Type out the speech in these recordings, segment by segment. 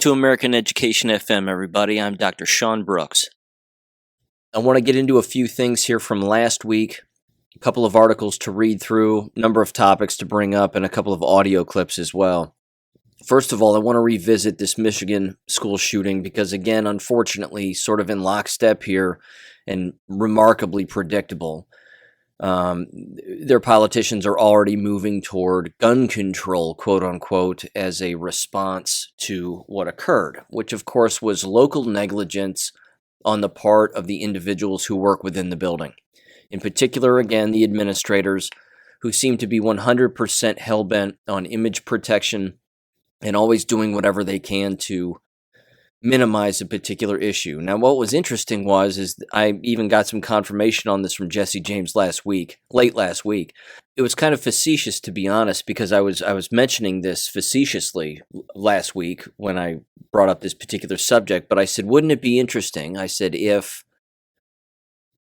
to American Education FM, everybody. I'm Dr. Sean Brooks. I want to get into a few things here from last week, a couple of articles to read through, a number of topics to bring up, and a couple of audio clips as well. First of all, I want to revisit this Michigan school shooting because, again, unfortunately, sort of in lockstep here and remarkably predictable. Their politicians are already moving toward gun control, quote unquote, as a response to what occurred, which of course was local negligence on the part of the individuals who work within the building. In particular, again, the administrators who seem to be 100% hell-bent on image protection and always doing whatever they can to minimize a particular issue. Now, what was interesting is I even got some confirmation on this from Jesse James late last week. It was kind of facetious, to be honest, because I was mentioning this facetiously last week when I brought up this particular subject, but I said, wouldn't it be interesting? I said, if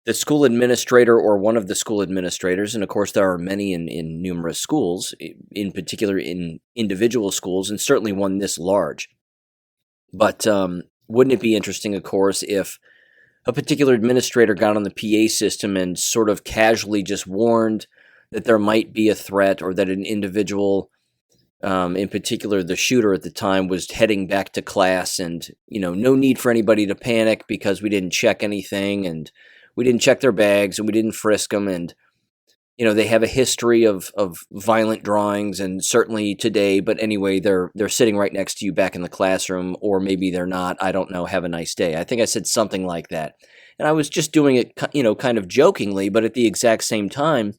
the school administrator or one of the school administrators, and of course there are many in numerous schools, in particular in individual schools, and certainly one this large, but wouldn't it be interesting, of course, if a particular administrator got on the PA system and sort of casually just warned that there might be a threat or that an individual, in particular the shooter at the time, was heading back to class and, no need for anybody to panic because we didn't check anything and we didn't check their bags and we didn't frisk them and they have a history of violent drawings, and certainly today, but anyway, they're sitting right next to you back in the classroom, or maybe they're not, I don't know, have a nice day. I think I said something like that. And I was just doing it, kind of jokingly, but at the exact same time,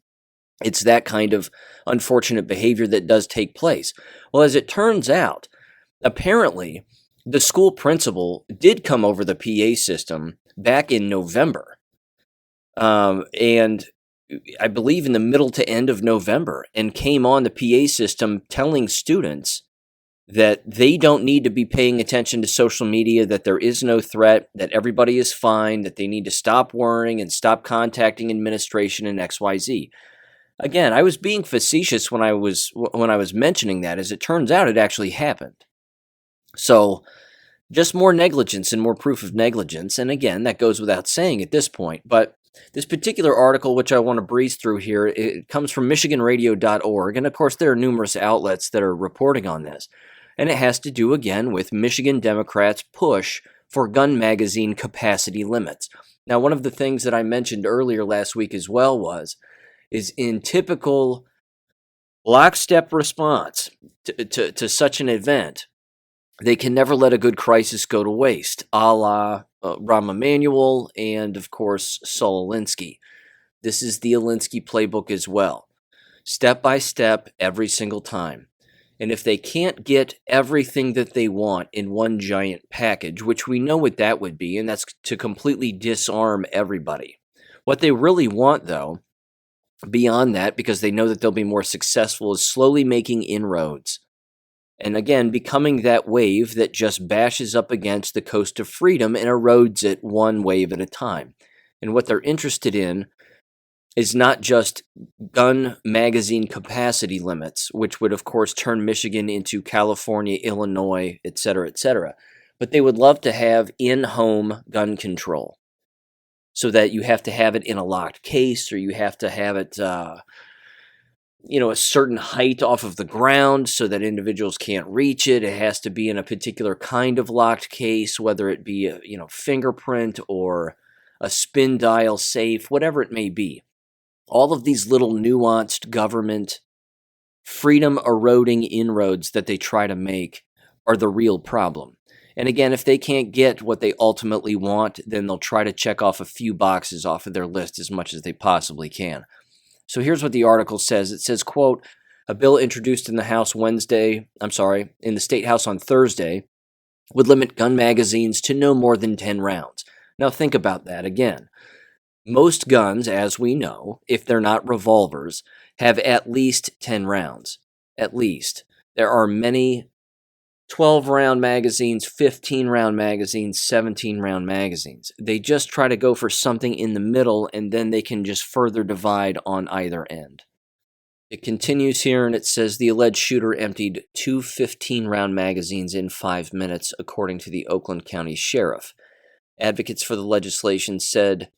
it's that kind of unfortunate behavior that does take place. Well, as it turns out, apparently, the school principal did come over the PA system back in November. And I believe in the middle to end of November, and came on the PA system telling students that they don't need to be paying attention to social media, that there is no threat, that everybody is fine, that they need to stop worrying and stop contacting administration and XYZ. Again, I was being facetious when I was mentioning that. As it turns out, it actually happened. So just more negligence and more proof of negligence. And again, that goes without saying at this point, but this particular article, which I want to breeze through here, it comes from MichiganRadio.org, and of course there are numerous outlets that are reporting on this, and it has to do again with Michigan Democrats' push for gun magazine capacity limits. Now, one of the things that I mentioned earlier last week as well is in typical lockstep response to such an event, they can never let a good crisis go to waste, a la Rahm Emanuel and, of course, Saul Alinsky. This is the Alinsky playbook as well. Step by step, every single time. And if they can't get everything that they want in one giant package, which we know what that would be, and that's to completely disarm everybody. What they really want, though, beyond that, because they know that they'll be more successful, is slowly making inroads. And again, becoming that wave that just bashes up against the coast of freedom and erodes it one wave at a time. And what they're interested in is not just gun magazine capacity limits, which would, of course, turn Michigan into California, Illinois, etc., but they would love to have in-home gun control so that you have to have it in a locked case, or you have to have it a certain height off of the ground so that individuals can't reach it. It has to be in a particular kind of locked case, whether it be a fingerprint or a spin dial safe, whatever it may be. All of these little nuanced government freedom eroding inroads that they try to make are the real problem. And again, if they can't get what they ultimately want, then they'll try to check off a few boxes off of their list as much as they possibly can. So here's what the article says. It says, quote, a bill introduced in the in the State House on Thursday would limit gun magazines to no more than 10 rounds. Now think about that again. Most guns, as we know, if they're not revolvers, have at least 10 rounds. At least. There are many 12-round magazines, 15-round magazines, 17-round magazines. They just try to go for something in the middle, and then they can just further divide on either end. It continues here and it says the alleged shooter emptied two 15-round magazines in 5 minutes, according to the Oakland County Sheriff. Advocates for the legislation said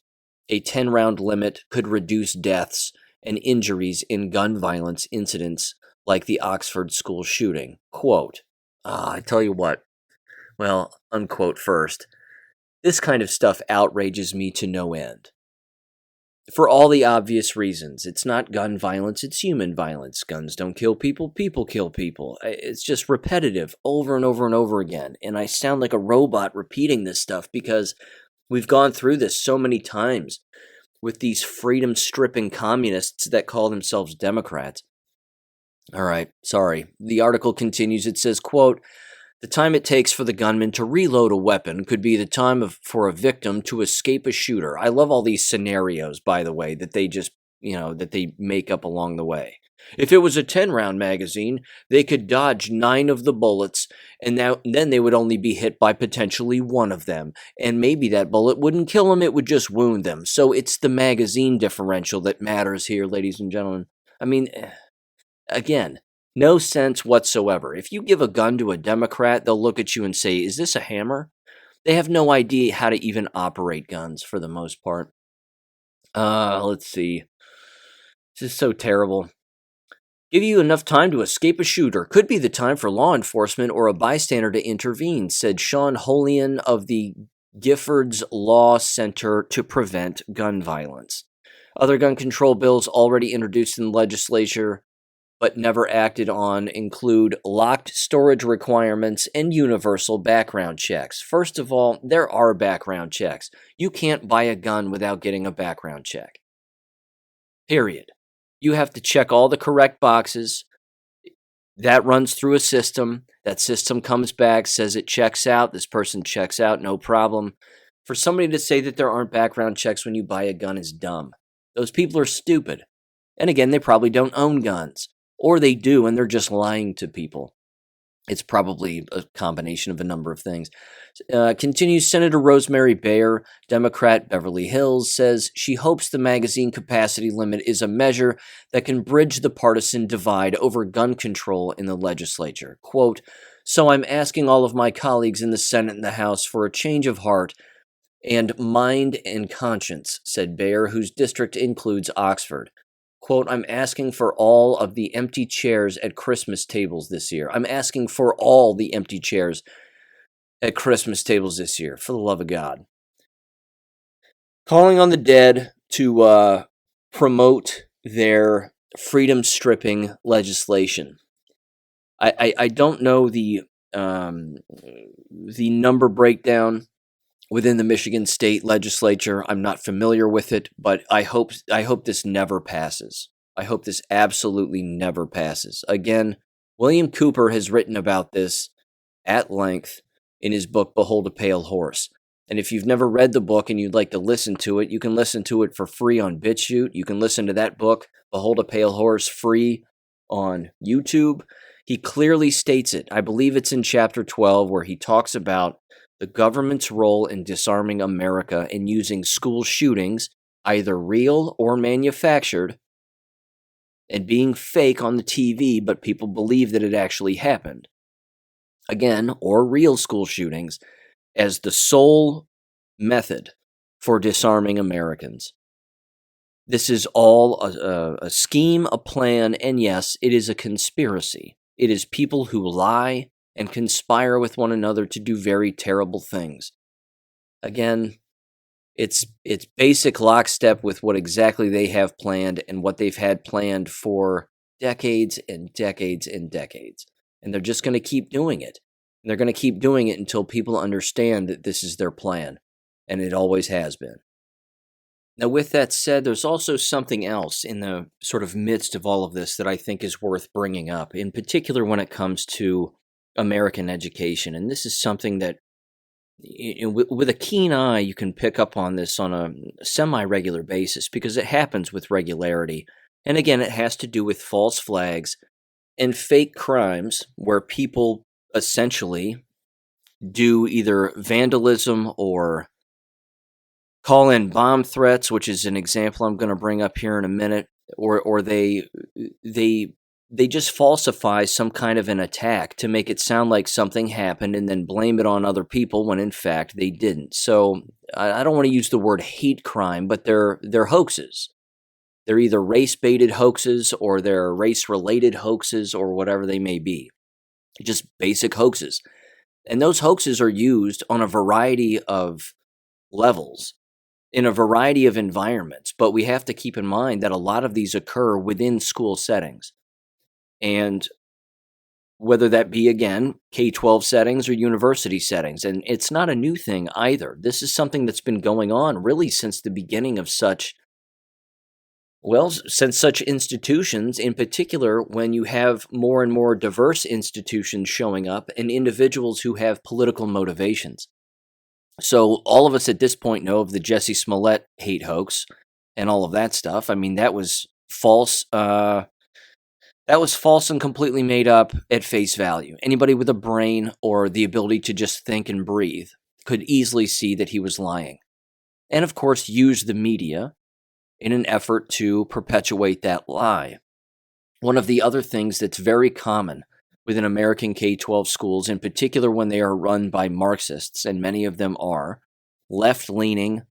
a 10-round limit could reduce deaths and injuries in gun violence incidents like the Oxford school shooting. Quote, I tell you what, well, unquote first, this kind of stuff outrages me to no end. For all the obvious reasons. It's not gun violence, it's human violence. Guns don't kill people, people kill people. It's just repetitive over and over and over again. And I sound like a robot repeating this stuff because we've gone through this so many times with these freedom-stripping communists that call themselves Democrats. All right, sorry. The article continues. It says, quote, the time it takes for the gunman to reload a weapon could be the time for a victim to escape a shooter. I love all these scenarios, by the way, that they just, that they make up along the way. If it was a 10-round magazine, they could dodge 9 of the bullets, and then they would only be hit by potentially 1 of them. And maybe that bullet wouldn't kill them, it would just wound them. So it's the magazine differential that matters here, ladies and gentlemen. I mean, again, no sense whatsoever. If you give a gun to a Democrat, they'll look at you and say, is this a hammer? They have no idea how to even operate guns for the most part. Let's see. This is so terrible. Give you enough time to escape a shooter. Could be the time for law enforcement or a bystander to intervene, said Sean Holian of the Giffords Law Center to Prevent Gun Violence. Other gun control bills already introduced in the legislature but never acted on include locked storage requirements and universal background checks. First of all, there are background checks. You can't buy a gun without getting a background check. Period. You have to check all the correct boxes. That runs through a system. That system comes back, says it checks out. This person checks out, no problem. For somebody to say that there aren't background checks when you buy a gun is dumb. Those people are stupid. And again, they probably don't own guns. Or they do, and they're just lying to people. It's probably a combination of a number of things. Continues Senator Rosemary Bayer, Democrat, Beverly Hills, says she hopes the magazine capacity limit is a measure that can bridge the partisan divide over gun control in the legislature. Quote, so I'm asking all of my colleagues in the Senate and the House for a change of heart and mind and conscience, said Bayer, whose district includes Oxford. Quote, I'm asking for all of the empty chairs at Christmas tables this year. I'm asking for all the empty chairs at Christmas tables this year, for the love of God. Calling on the dead to promote their freedom-stripping legislation. I don't know the number breakdown within the Michigan State Legislature. I'm not familiar with it, but I hope this never passes. I hope this absolutely never passes. Again, William Cooper has written about this at length in his book, Behold a Pale Horse. And if you've never read the book and you'd like to listen to it, you can listen to it for free on BitChute. You can listen to that book, Behold a Pale Horse, free on YouTube. He clearly states it. I believe it's in chapter 12 where he talks about the government's role in disarming America and using school shootings, either real or manufactured, and being fake on the TV, but people believe that it actually happened. Again, or real school shootings, as the sole method for disarming Americans. This is all a scheme, a plan, and yes, it is a conspiracy. It is people who lie and conspire with one another to do very terrible things. Again, it's basic lockstep with what exactly they have planned and what they've had planned for decades and decades and decades. And they're just going to keep doing it. And they're going to keep doing it until people understand that this is their plan. And it always has been. Now, with that said, there's also something else in the sort of midst of all of this that I think is worth bringing up, in particular when it comes to American education. And this is something that, with a keen eye, you can pick up on this on a semi-regular basis because it happens with regularity. And again, it has to do with false flags and fake crimes where people essentially do either vandalism or call in bomb threats, which is an example I'm going to bring up here in a minute. or they just falsify some kind of an attack to make it sound like something happened and then blame it on other people when in fact they didn't. So I don't want to use the word hate crime, but they're hoaxes. They're either race-baited hoaxes or they're race-related hoaxes or whatever they may be. Just basic hoaxes. And those hoaxes are used on a variety of levels, in a variety of environments. But we have to keep in mind that a lot of these occur within school settings. And whether that be, again, K-12 settings or university settings. And it's not a new thing either. This is something that's been going on really since the beginning of such institutions, in particular, when you have more and more diverse institutions showing up and individuals who have political motivations. So all of us at this point know of the Jussie Smollett hate hoax and all of that stuff. I mean, that was false. That was false and completely made up at face value. Anybody with a brain or the ability to just think and breathe could easily see that he was lying. And of course, use the media in an effort to perpetuate that lie. One of the other things that's very common within American K-12 schools, in particular when they are run by Marxists, and many of them are, left-leaning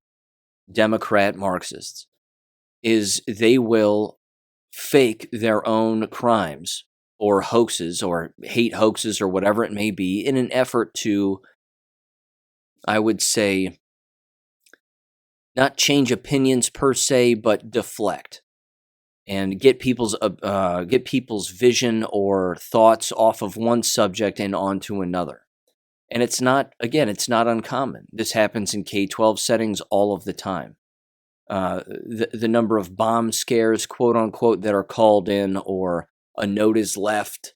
Democrat Marxists, is they will fake their own crimes or hoaxes or hate hoaxes or whatever it may be in an effort to, I would say, not change opinions per se, but deflect and get people's vision or thoughts off of one subject and onto another. And it's not uncommon. This happens in K-12 settings all of the time. The number of bomb scares, quote unquote, that are called in, or a note is left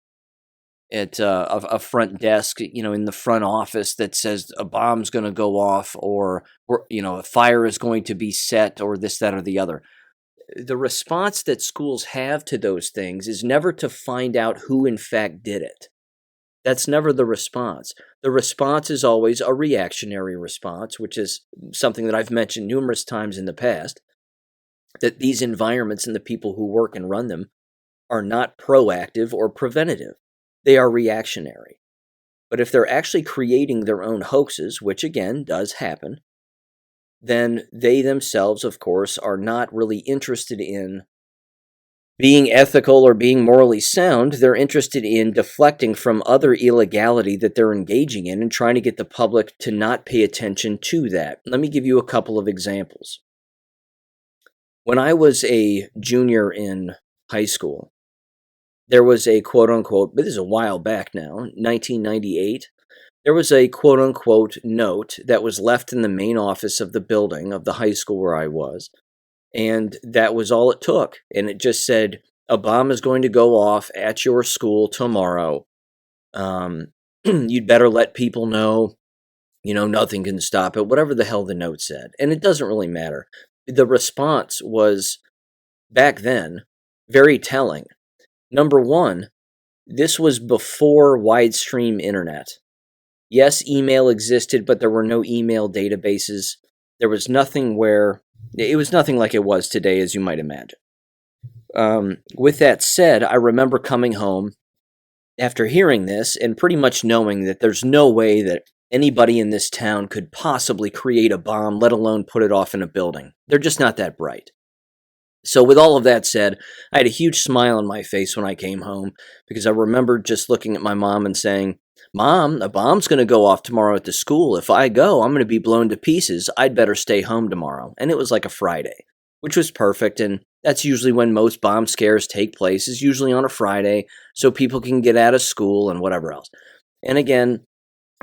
at a front desk, in the front office that says a bomb's going to go off, or a fire is going to be set, or this, that, or the other. The response that schools have to those things is never to find out who in fact did it. That's never the response. The response is always a reactionary response, which is something that I've mentioned numerous times in the past, that these environments and the people who work and run them are not proactive or preventative. They are reactionary. But if they're actually creating their own hoaxes, which again does happen, then they themselves, of course, are not really interested in being ethical or being morally sound. They're interested in deflecting from other illegality that they're engaging in and trying to get the public to not pay attention to that. Let me give you a couple of examples. When I was a junior in high school, there was a quote-unquote, this is a while back now, 1998, there was a quote-unquote note that was left in the main office of the building of the high school where I was, and that was all it took. And it just said, a bomb is going to go off at your school tomorrow. You'd better let people know, nothing can stop it, whatever the hell the note said. And it doesn't really matter. The response was, back then, very telling. Number one, this was before widestream internet. Yes, email existed, but there were no email databases. There was nothing it was nothing like it was today, as you might imagine. With that said, I remember coming home after hearing this and pretty much knowing that there's no way that anybody in this town could possibly create a bomb, let alone put it off in a building. They're just not that bright. So with all of that said, I had a huge smile on my face when I came home, because I remember just looking at my mom and saying, Mom, a bomb's going to go off tomorrow at the school. If I go, I'm going to be blown to pieces. I'd better stay home tomorrow. And it was like a Friday, which was perfect. And that's usually when most bomb scares take place, is usually on a Friday, so people can get out of school and whatever else. And again,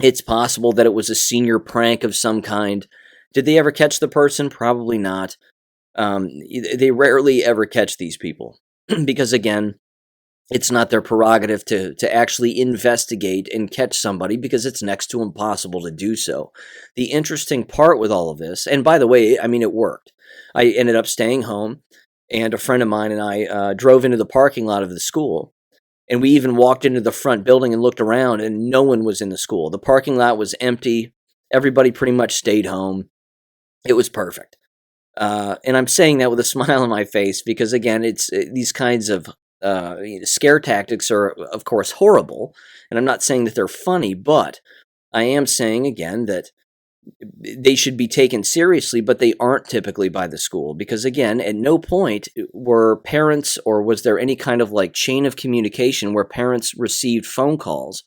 it's possible that it was a senior prank of some kind. Did they ever catch the person? Probably not. They rarely ever catch these people because, again, it's not their prerogative to actually investigate and catch somebody, because it's next to impossible to do so. The interesting part with all of this, and by the way, I mean, it worked. I ended up staying home, and a friend of mine and I drove into the parking lot of the school, and we even walked into the front building and looked around, and no one was in the school. The parking lot was empty. Everybody pretty much stayed home. It was perfect. And I'm saying that with a smile on my face because, again, it's these kinds of scare tactics are, of course, horrible. And I'm not saying that they're funny, but I am saying, again, that they should be taken seriously, but they aren't typically by the school because, again, at no point were parents or was there any kind of like chain of communication where parents received phone calls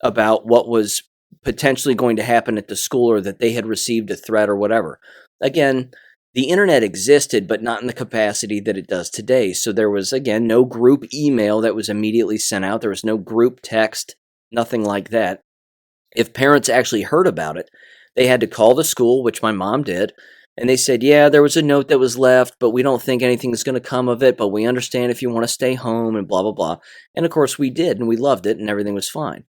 about what was potentially going to happen at the school or that they had received a threat or whatever. Again, the internet existed, but not in the capacity that it does today. So there was, again, no group email that was immediately sent out. There was no group text, nothing like that. If parents actually heard about it, they had to call the school, which my mom did, and they said, yeah, there was a note that was left, but we don't think anything's going to come of it, but we understand if you want to stay home and blah, blah, blah. And of course we did, and we loved it, and everything was fine.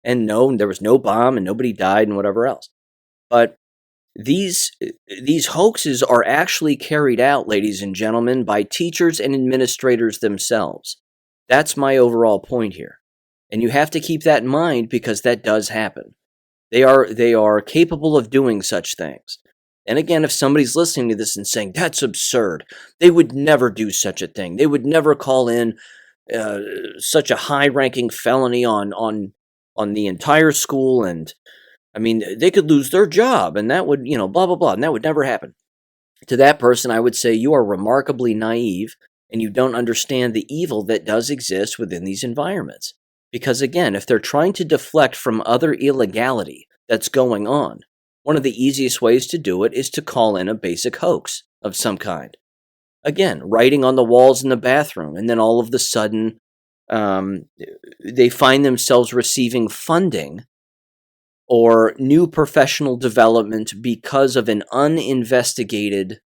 And no, there was no bomb, and nobody died, and whatever else. But these hoaxes are actually carried out, ladies and gentlemen, by teachers and administrators themselves. That's my overall point here. And you have to keep that in mind because that does happen. They are capable of doing such things. And again, if somebody's listening to this and saying, that's absurd, they would never do such a thing. They would never call in such a high-ranking felony on the entire school, and I mean, they could lose their job, and that would, blah, blah, blah, and that would never happen. To that person, I would say you are remarkably naive, and you don't understand the evil that does exist within these environments. Because again, if they're trying to deflect from other illegality that's going on, one of the easiest ways to do it is to call in a basic hoax of some kind. Again, writing on the walls in the bathroom, and then all of a sudden, they find themselves receiving funding or new professional development because of an uninvestigated,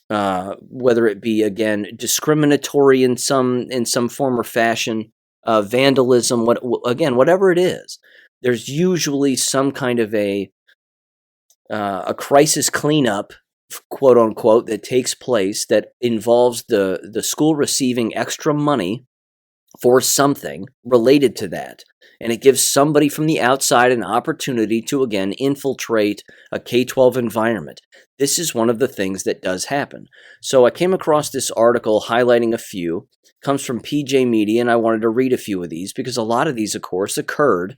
whether it be, again, discriminatory in some form or fashion, vandalism, whatever it is. There's usually some kind of a crisis cleanup, quote unquote, that takes place that involves the school receiving extra money for something related to that. And it gives somebody from the outside an opportunity to, again, infiltrate a K-12 environment. This is one of the things that does happen. So I came across this article highlighting a few. It comes from PJ Media, and I wanted to read a few of these because a lot of these, of course, occurred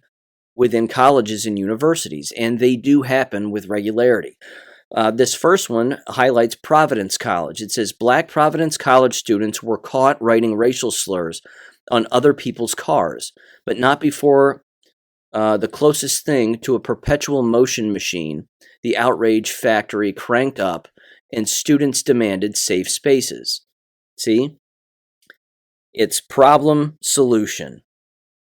within colleges and universities, and they do happen with regularity. This first one highlights Providence College. It says, Black Providence College students were caught writing racial slurs on other people's cars, but not before the closest thing to a perpetual motion machine, the outrage factory cranked up, and students demanded safe spaces. See? It's problem, solution.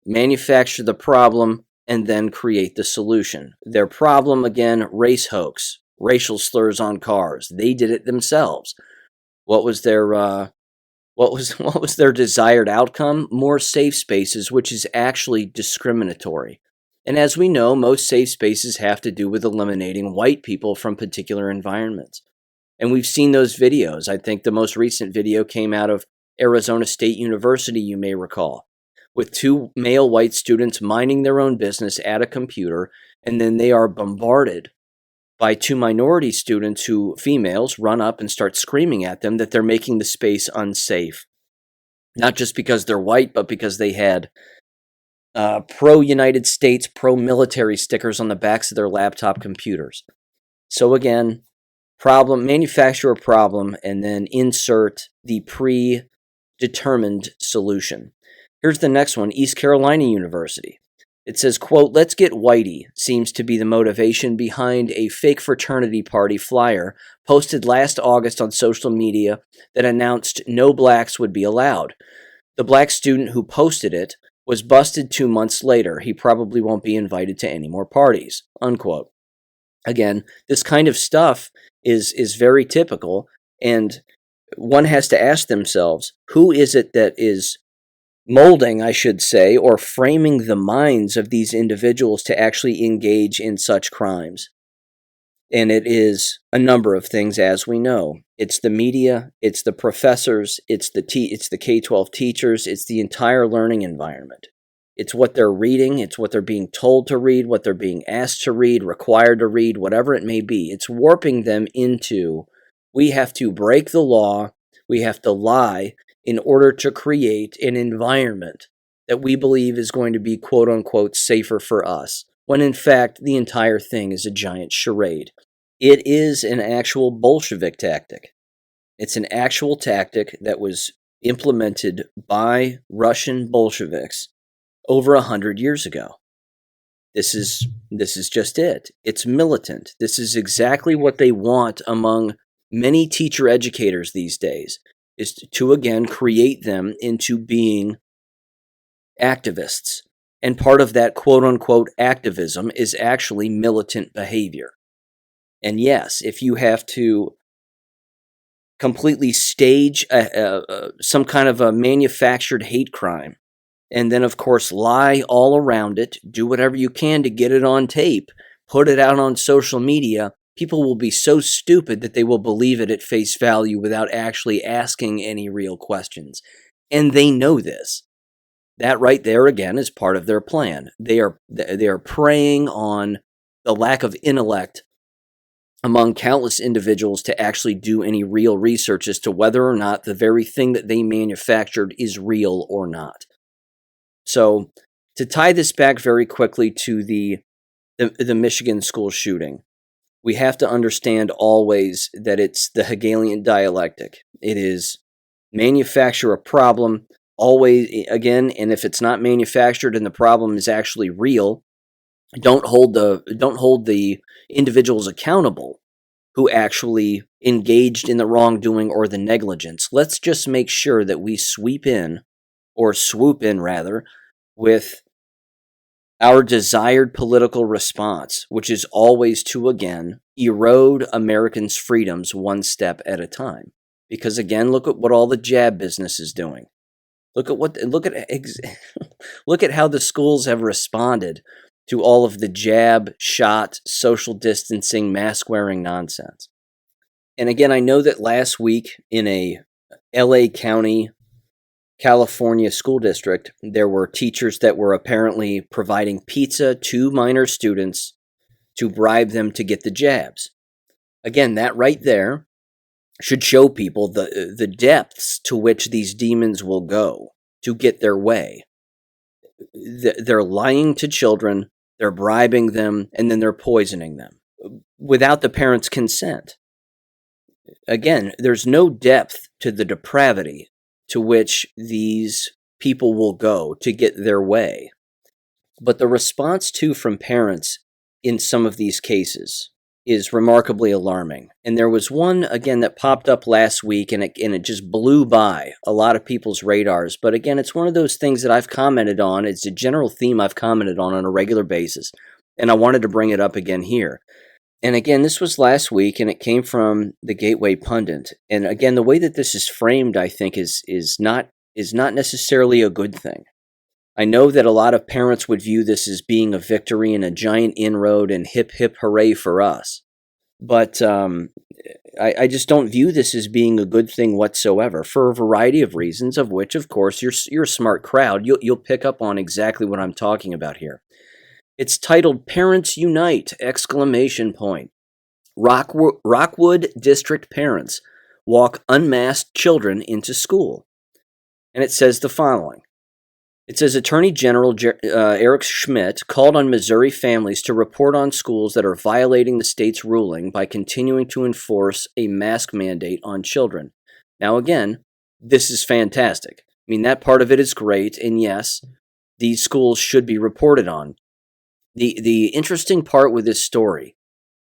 Manufacture the problem, and then create the solution. Their problem, again, race hoax, racial slurs on cars. They did it themselves. What was their what was their desired outcome? More safe spaces, which is actually discriminatory. And as we know, most safe spaces have to do with eliminating white people from particular environments. And we've seen those videos. I think the most recent video came out of Arizona State University, you may recall, with two male white students minding their own business at a computer, and then they are bombarded by two minority students who, females, run up and start screaming at them that they're making the space unsafe. Not just because they're white, but because they had pro-United States, pro-military stickers on the backs of their laptop computers. So again, problem, manufacture a problem, and then insert the predetermined solution. Here's the next one, East Carolina University. It says, quote, let's get whitey seems to be the motivation behind a fake fraternity party flyer posted last August on social media that announced no blacks would be allowed. The black student who posted it was busted 2 months later. He probably won't be invited to any more parties, unquote. Again, this kind of stuff is very typical, and one has to ask themselves, who is it that is molding, I should say, or framing the minds of these individuals to actually engage in such crimes? And it is a number of things, as we know. It's the media, it's the professors, it's the K-12 teachers, it's the entire learning environment. It's what they're reading, it's what they're being told to read, what they're being asked to read, required to read, whatever it may be. It's warping them into We have to break the law. We have to lie in order to create an environment that we believe is going to be quote unquote safer for us, when in fact the entire thing is a giant charade. It is an actual Bolshevik tactic. It's an actual tactic that was implemented by Russian Bolsheviks over 100 years ago. This is just it. It's militant. This is exactly what they want among many teacher educators these days, is to again create them into being activists. And part of that quote unquote activism is actually militant behavior. And yes, if you have to completely stage some kind of a manufactured hate crime, and then, of course, lie all around it, do whatever you can to get it on tape, put it out on social media, people will be so stupid that they will believe it at face value without actually asking any real questions. And they know this. That right there, again, is part of their plan. They are preying on the lack of intellect among countless individuals to actually do any real research as to whether or not the very thing that they manufactured is real or not. So, to tie this back very quickly to the Michigan school shooting, we have to understand always that it's the Hegelian dialectic. It is manufacture a problem, always, again, and if it's not manufactured and the problem is actually real, don't hold the individuals accountable who actually engaged in the wrongdoing or the negligence. Let's just make sure that we swoop in rather, with our desired political response, which is always to, again, erode Americans' freedoms one step at a time. Because, again, look at what all the jab business is doing. Look at how the schools have responded to all of the jab, shot, social distancing, mask-wearing nonsense. And again, I know that last week in a LA County, California school district, there were teachers that were apparently providing pizza to minor students to bribe them to get the jabs. Again, that right there should show people the depths to which these demons will go to get their way. They're lying to children, they're bribing them, and then they're poisoning them without the parents' consent. Again, there's no depth to the depravity to which these people will go to get their way. But the response, too, from parents in some of these cases is remarkably alarming. And there was one, again, that popped up last week, and it just blew by a lot of people's radars. But again, it's one of those things that I've commented on. It's a general theme I've commented on a regular basis. And I wanted to bring it up again here. And again, this was last week, and it came from the Gateway Pundit. And again, the way that this is framed, I think, is not necessarily a good thing. I know that a lot of parents would view this as being a victory and a giant inroad and hip, hip, hooray for us. But I just don't view this as being a good thing whatsoever for a variety of reasons, of which, of course, you're a smart crowd. You'll pick up on exactly what I'm talking about here. It's titled Parents Unite! Rockwood District parents walk unmasked children into school. And it says the following. It says Attorney General Eric Schmidt called on Missouri families to report on schools that are violating the state's ruling by continuing to enforce a mask mandate on children. Now again, this is fantastic. I mean, that part of it is great, and yes, these schools should be reported on. The interesting part with this story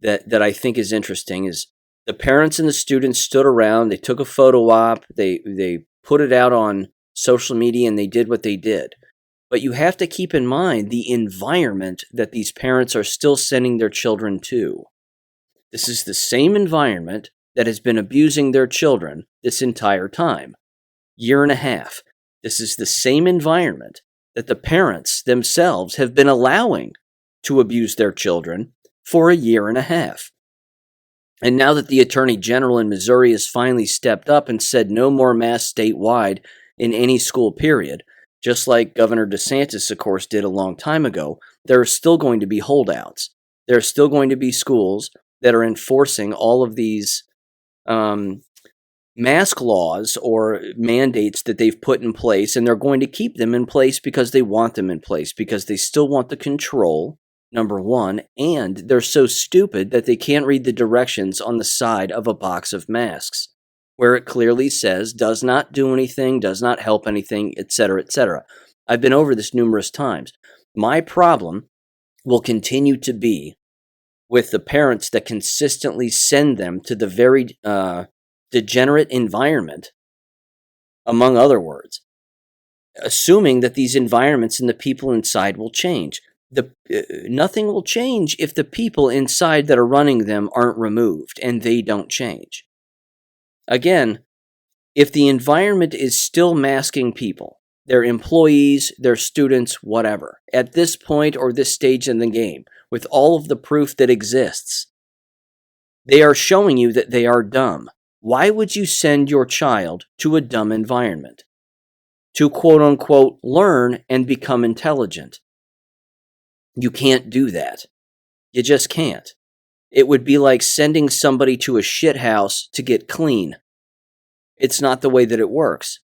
that I think is interesting is the parents and the students stood around, they took a photo op, they put it out on social media, and they did what they did. But you have to keep in mind the environment that these parents are still sending their children to. This is the same environment that has been abusing their children this entire time. Year and a half. This is the same environment that the parents themselves have been allowing to abuse their children for a year and a half. And now that the Attorney General in Missouri has finally stepped up and said no more masks statewide in any school period, just like Governor DeSantis, of course, did a long time ago, there are still going to be holdouts. There are still going to be schools that are enforcing all of these mask laws or mandates that they've put in place, and they're going to keep them in place because they want them in place, because they still want the control, number one, and they're so stupid that they can't read the directions on the side of a box of masks, where it clearly says, does not do anything, does not help anything, etc., etc. I've been over this numerous times. My problem will continue to be with the parents that consistently send them to the very degenerate environment, among other words, assuming that these environments and the people inside will change. Nothing will change if the people inside that are running them aren't removed and they don't change. Again, if the environment is still masking people, their employees, their students, whatever, at this point or this stage in the game, with all of the proof that exists, they are showing you that they are dumb. Why would you send your child to a dumb environment? To quote-unquote learn and become intelligent. You can't do that. You just can't. It would be like sending somebody to a shit house to get clean. It's not the way that it works.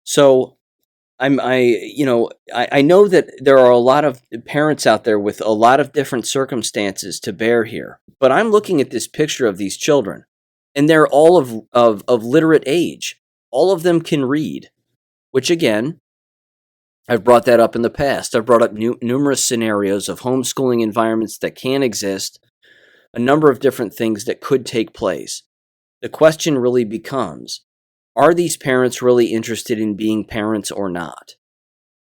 So I know that there are a lot of parents out there with a lot of different circumstances to bear here, but I'm looking at this picture of these children, and they're all of literate age. All of them can read, which again, I've brought that up in the past. I've brought up numerous scenarios of homeschooling environments that can exist, a number of different things that could take place. The question really becomes, are these parents really interested in being parents or not?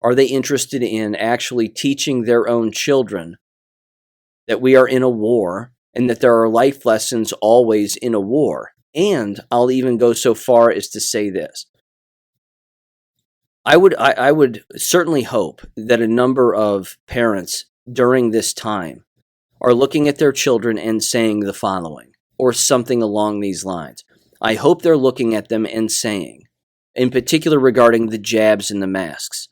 Are they interested in actually teaching their own children that we are in a war and that there are life lessons always in a war? And I'll even go so far as to say this. I would certainly hope that a number of parents during this time are looking at their children and saying the following, or something along these lines. I hope they're looking at them and saying, in particular regarding the jabs and the masks,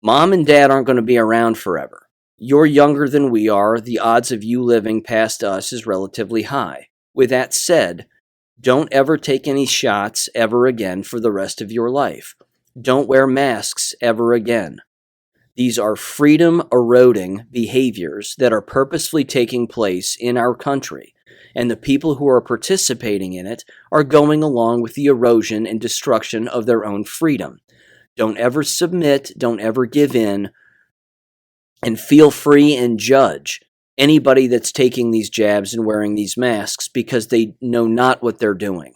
Mom and Dad aren't going to be around forever. You're younger than we are. The odds of you living past us is relatively high. With that said, don't ever take any shots ever again for the rest of your life. Don't wear masks ever again. These are freedom-eroding behaviors that are purposefully taking place in our country, and the people who are participating in it are going along with the erosion and destruction of their own freedom. Don't ever submit, don't ever give in, and feel free and judge anybody that's taking these jabs and wearing these masks because they know not what they're doing.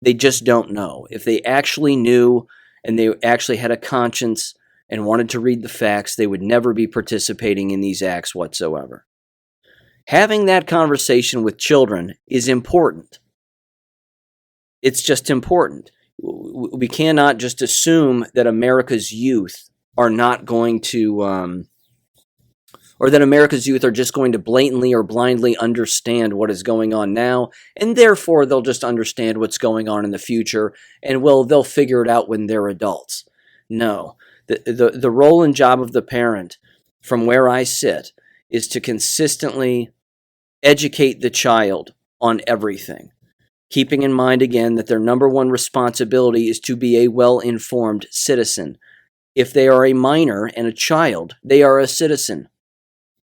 They just don't know. If they actually knew and they actually had a conscience and wanted to read the facts, they would never be participating in these acts whatsoever. Having that conversation with children is important. It's just important. We cannot just assume that America's youth are not going to, or that America's youth are just going to blatantly or blindly understand what is going on now, and therefore they'll just understand what's going on in the future, and they'll figure it out when they're adults. No. The role and job of the parent, from where I sit, is to consistently educate the child on everything, keeping in mind again that their number one responsibility is to be a well-informed citizen. If they are a minor and a child, they are a citizen.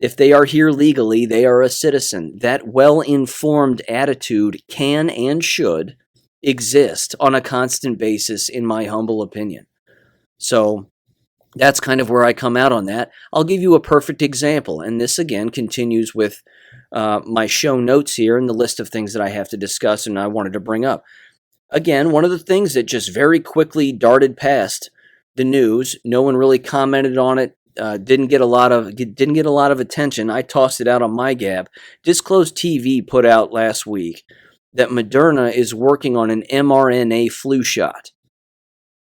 If they are here legally, they are a citizen. That well-informed attitude can and should exist on a constant basis, in my humble opinion. So that's kind of where I come out on that. I'll give you a perfect example, and this again continues with my show notes here and the list of things that I have to discuss and I wanted to bring up. Again, one of the things that just very quickly darted past the news, no one really commented on it, didn't get a lot of attention. I tossed it out on my Gab. Disclosed TV put out last week that Moderna is working on an mRNA flu shot,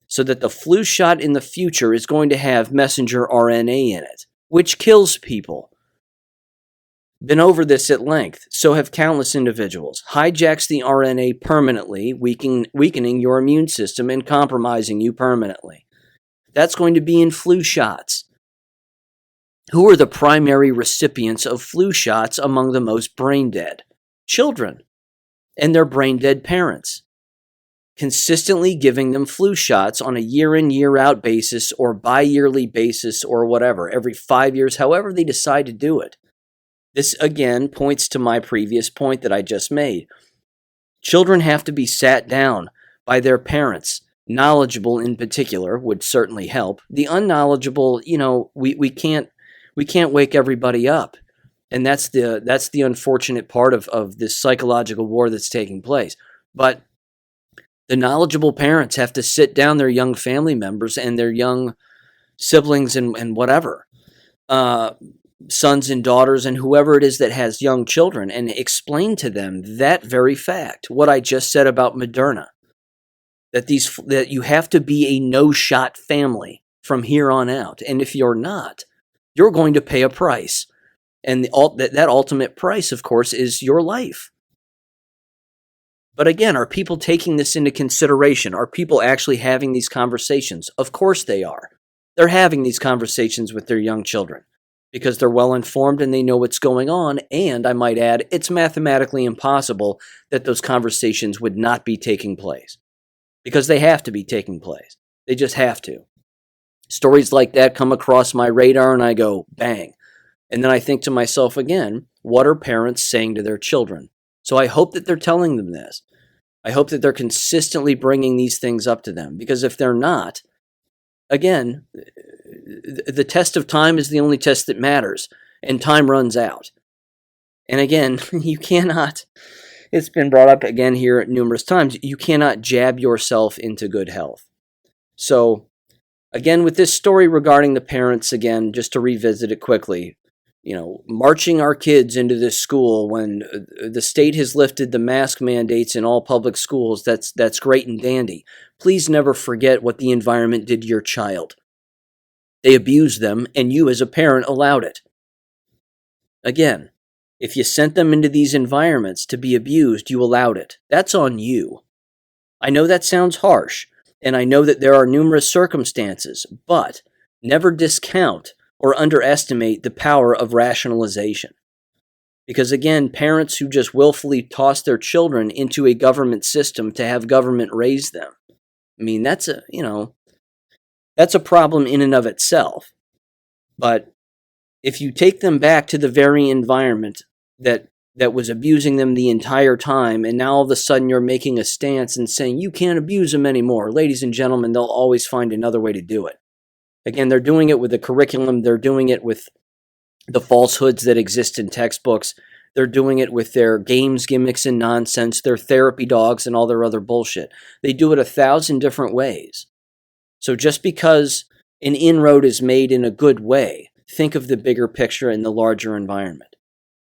so that the flu shot in the future is going to have messenger RNA in it, which kills people. Been over this at length, so have countless individuals. Hijacks the RNA permanently, weakening your immune system and compromising you permanently. That's going to be in flu shots. Who are the primary recipients of flu shots among the most brain dead? children and their brain dead parents, consistently giving them flu shots on a year in, year out basis or bi-yearly basis or whatever, every 5 years, however they decide to do it. This again points to my previous point that I just made. Children have to be sat down by their parents. Knowledgeable in particular would certainly help. The unknowledgeable, we can't wake everybody up. And that's the unfortunate part of this psychological war that's taking place. But the knowledgeable parents have to sit down their young family members and their young siblings and whatever, sons and daughters and whoever it is that has young children, and explain to them that very fact, what I just said about Moderna, that you have to be a no-shot family from here on out. And if you're not, you're going to pay a price. And that ultimate price, of course, is your life. But again, are people taking this into consideration? Are people actually having these conversations? Of course they are. They're having these conversations with their young children because they're well informed and they know what's going on. And I might add, it's mathematically impossible that those conversations would not be taking place because they have to be taking place. They just have to. Stories like that come across my radar and I go, bang. And then I think to myself again, what are parents saying to their children? So I hope that they're telling them this. I hope that they're consistently bringing these things up to them. Because if they're not, again, the test of time is the only test that matters. And time runs out. And again, you cannot, it's been brought up again here numerous times, you cannot jab yourself into good health. So again, with this story regarding the parents, again, just to revisit it quickly, marching our kids into this school when the state has lifted the mask mandates in all public schools, that's great and dandy. Please never forget what the environment did to your child. They abused them, and you as a parent allowed it. Again, if you sent them into these environments to be abused, you allowed it. That's on you. I know that sounds harsh, and I know that there are numerous circumstances, but never discount or underestimate the power of rationalization. Because again, parents who just willfully toss their children into a government system to have government raise them, I mean, that's a problem in and of itself. But if you take them back to the very environment that was abusing them the entire time, and now all of a sudden you're making a stance and saying you can't abuse them anymore, ladies and gentlemen, they'll always find another way to do it. Again, they're doing it with the curriculum. They're doing it with the falsehoods that exist in textbooks. They're doing it with their games, gimmicks, and nonsense, their therapy dogs, and all their other bullshit. They do it 1,000 different ways. So just because an inroad is made in a good way, think of the bigger picture and the larger environment.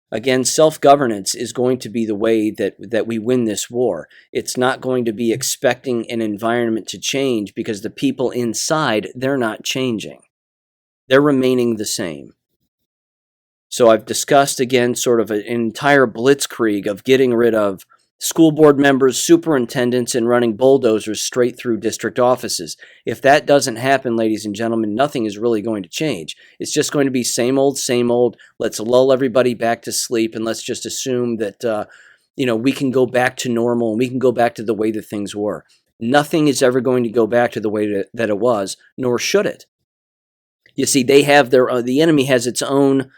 Again, self-governance is going to be the way that we win this war. It's not going to be expecting an environment to change because the people inside, they're not changing. They're remaining the same. So I've discussed, again, sort of an entire blitzkrieg of getting rid of school board members, superintendents, and running bulldozers straight through district offices. If that doesn't happen, ladies and gentlemen, nothing is really going to change. It's just going to be same old, same old. Let's lull everybody back to sleep, and let's just assume that we can go back to normal and we can go back to the way that things were. Nothing is ever going to go back to the way that it was, nor should it. You see, they have the enemy has its own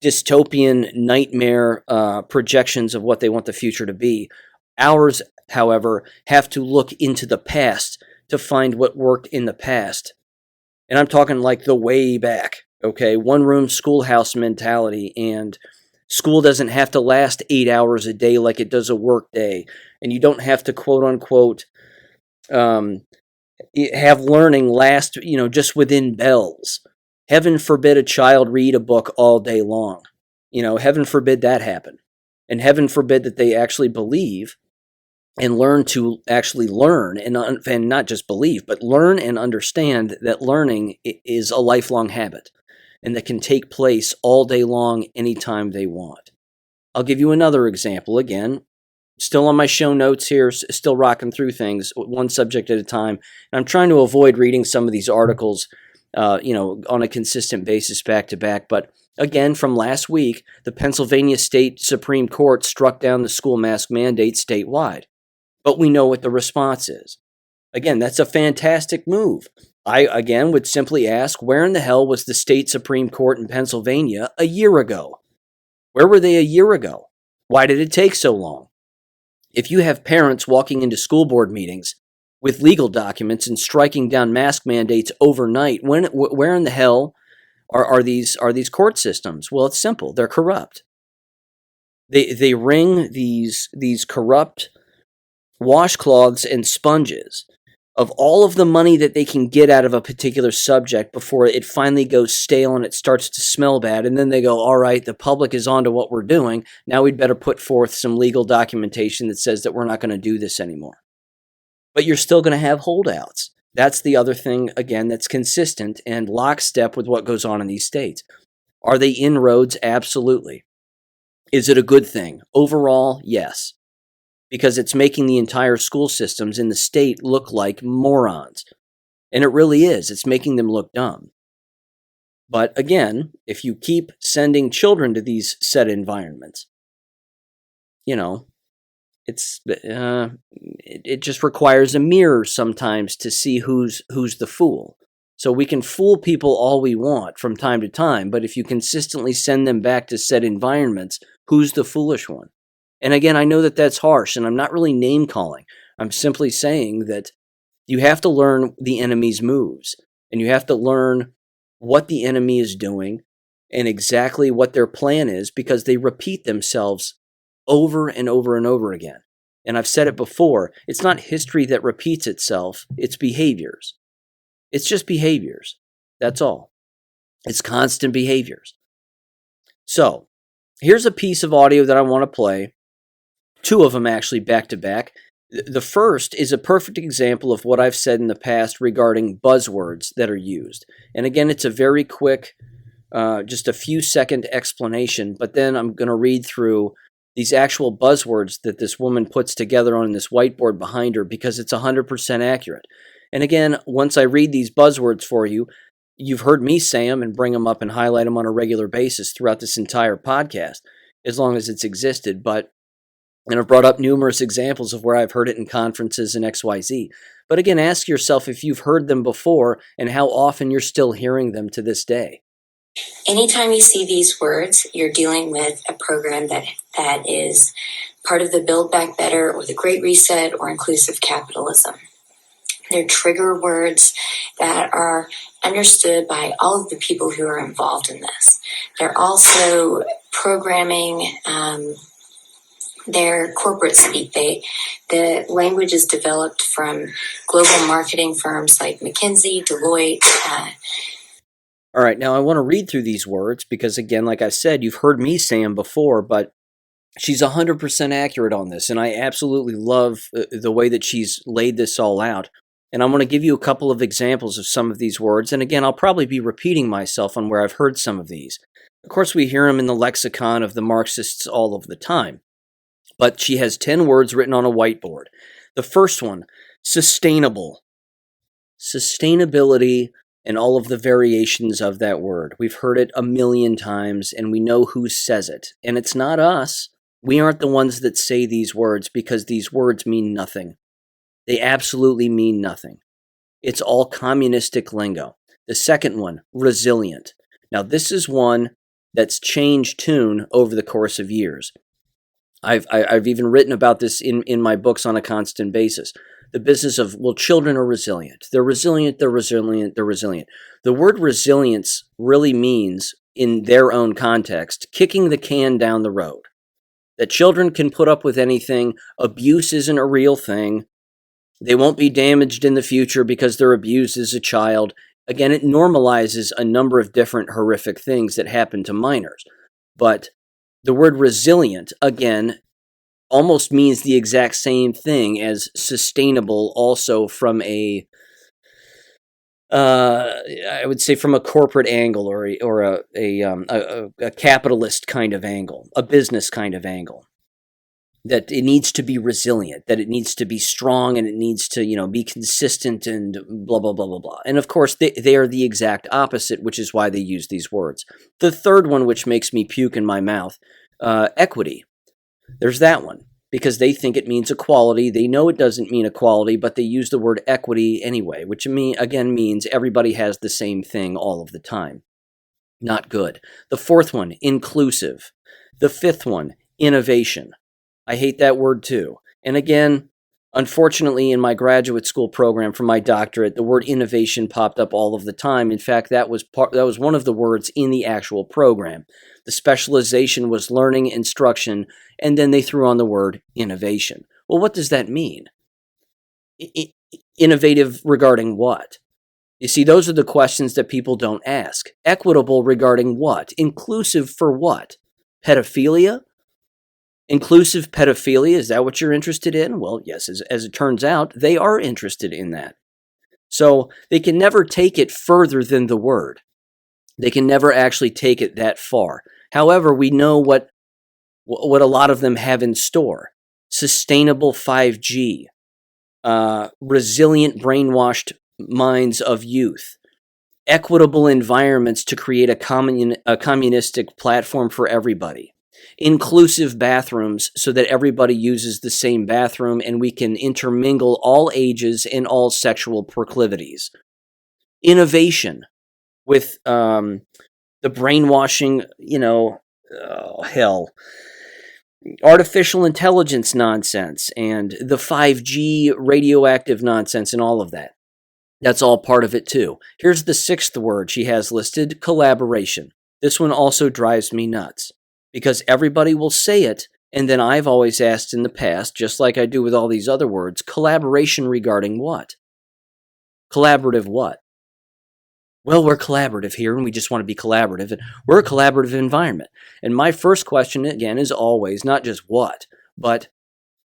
dystopian nightmare projections of what they want the future to be. Ours, however, have to look into the past to find what worked in the past. And I'm talking like the way back, okay? One-room schoolhouse mentality, and school doesn't have to last 8 hours a day like it does a work day. And you don't have to, quote-unquote, have learning last, just within bells. Heaven forbid a child read a book all day long. Heaven forbid that happen. And heaven forbid that they actually believe and learn to actually learn and not just believe, but learn and understand that learning is a lifelong habit and that can take place all day long anytime they want. I'll give you another example again. Still on my show notes here, still rocking through things, one subject at a time. And I'm trying to avoid reading some of these articles on a consistent basis back to back. But Again, from last week, the Pennsylvania State Supreme Court struck down the school mask mandate statewide. But we know what the response is. Again, that's a fantastic move. I, again, would simply ask, where in the hell was the state Supreme Court in Pennsylvania a year ago? Where were they a year ago? Why did it take so long? If you have parents walking into school board meetings with legal documents and striking down mask mandates overnight, where in the hell are these court systems? Well, it's simple. They're corrupt. They wring these corrupt washcloths and sponges of all of the money that they can get out of a particular subject before it finally goes stale and it starts to smell bad. And then they go, all right, the public is onto what we're doing. Now we'd better put forth some legal documentation that says that we're not going to do this anymore. But you're still going to have holdouts. That's the other thing, again, that's consistent and lockstep with what goes on in these states. Are they inroads? Absolutely. Is it a good thing? Overall, yes. Because it's making the entire school systems in the state look like morons. And it really is. It's making them look dumb. But again, if you keep sending children to these set environments, it just requires a mirror sometimes to see who's the fool. So we can fool people all we want from time to time, but if you consistently send them back to set environments, who's the foolish one? And again, I know that that's harsh, and I'm not really name calling. I'm simply saying that you have to learn the enemy's moves, and you have to learn what the enemy is doing and exactly what their plan is, because they repeat themselves over and over and over again. And I've said it before, it's not history that repeats itself, it's behaviors. It's just behaviors. That's all. It's constant behaviors. So, here's a piece of audio that I want to play. Two of them actually back to back. The first is a perfect example of what I've said in the past regarding buzzwords that are used. And again, it's a very quick, just a few second explanation, but then I'm going to read through these actual buzzwords that this woman puts together on this whiteboard behind her because it's 100% accurate. And again, once I read these buzzwords for you, you've heard me say them and bring them up and highlight them on a regular basis throughout this entire podcast, as long as it's existed. And I've brought up numerous examples of where I've heard it in conferences and XYZ. But again, ask yourself if you've heard them before and how often you're still hearing them to this day. Anytime you see these words, you're dealing with a program that is part of the Build Back Better or the Great Reset or inclusive capitalism. They're trigger words that are understood by all of the people who are involved in this. They're also programming their corporate speak. The language is developed from global marketing firms like McKinsey, Deloitte. All right, now I want to read through these words because, again, like I said, you've heard me say them before, but she's 100% accurate on this, and I absolutely love the way that she's laid this all out. And I'm going to give you a couple of examples of some of these words, and again, I'll probably be repeating myself on where I've heard some of these. Of course, we hear them in the lexicon of the Marxists all of the time. But she has 10 words written on a whiteboard. The first one, sustainable. Sustainability and all of the variations of that word. We've heard it a million times, and we know who says it. And it's not us. We aren't the ones that say these words because these words mean nothing. They absolutely mean nothing. It's all communistic lingo. The second one, resilient. Now, this is one that's changed tune over the course of years. I've even written about this in my books on a constant basis. The business of, well, children are resilient. They're resilient, they're resilient, they're resilient. The word resilience really means, in their own context, kicking the can down the road. That children can put up with anything. Abuse isn't a real thing. They won't be damaged in the future because they're abused as a child. Again, it normalizes a number of different horrific things that happen to minors. But the word resilient, again, almost means the exact same thing as sustainable, also from I would say from a corporate angle or a capitalist kind of angle, a business kind of angle. that it needs to be resilient, that it needs to be strong, and it needs to, be consistent and blah, blah, blah, blah, blah. And of course, they are the exact opposite, which is why they use these words. The third one, which makes me puke in my mouth, equity. There's that one, because they think it means equality. They know it doesn't mean equality, but they use the word equity anyway, which again means everybody has the same thing all of the time. Not good. The fourth one, inclusive. The fifth one, innovation. I hate that word too. And again, unfortunately, in my graduate school program for my doctorate, the word innovation popped up all of the time. In fact, that was one of the words in the actual program. The specialization was learning instruction, and then they threw on the word innovation. Well, what does that mean? Innovative regarding what? You see, those are the questions that people don't ask. Equitable regarding what? Inclusive for what? Pedophilia? Inclusive pedophilia, is that what you're interested in? Well, yes, as it turns out, they are interested in that. So they can never take it further than the word. They can never actually take it that far. However, we know what a lot of them have in store. Sustainable 5G, resilient brainwashed minds of youth, equitable environments to create a communistic platform for everybody, inclusive bathrooms so that everybody uses the same bathroom and we can intermingle all ages and all sexual proclivities, innovation with the brainwashing, artificial intelligence nonsense and the 5G radioactive nonsense and all of that. That's all part of it too. Here's the sixth word she has listed, collaboration. This one also drives me nuts because everybody will say it, and then I've always asked in the past, just like I do with all these other words, collaboration regarding what? Collaborative what? Well, we're collaborative here, and we just want to be collaborative, and we're a collaborative environment. And my first question, again, is always not just what, but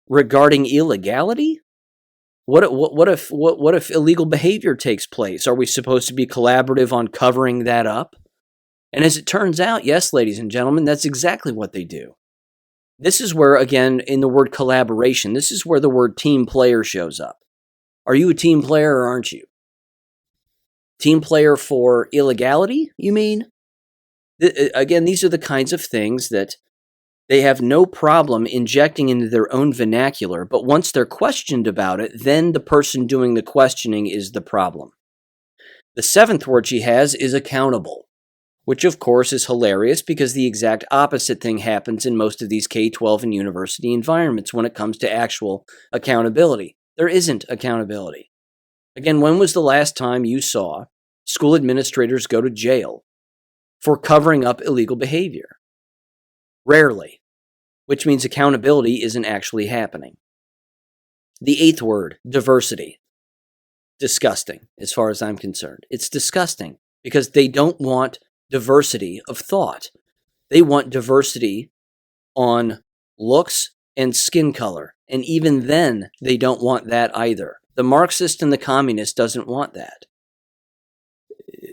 regarding illegality? What if illegal behavior takes place? Are we supposed to be collaborative on covering that up? And as it turns out, yes, ladies and gentlemen, that's exactly what they do. This is where, again, in the word collaboration, this is where the word team player shows up. Are you a team player or aren't you? Team player for illegality, you mean? Again, these are the kinds of things that they have no problem injecting into their own vernacular, but once they're questioned about it, then the person doing the questioning is the problem. The seventh word she has is accountable, which of course is hilarious because the exact opposite thing happens in most of these K-12 and university environments when it comes to actual accountability. There isn't accountability. Again, when was the last time you saw school administrators go to jail for covering up illegal behavior? Rarely, which means accountability isn't actually happening. The eighth word, diversity. Disgusting, as far as I'm concerned. It's disgusting because they don't want diversity of thought. They want diversity on looks and skin color. And even then, they don't want that either. The Marxist and the communist doesn't want that.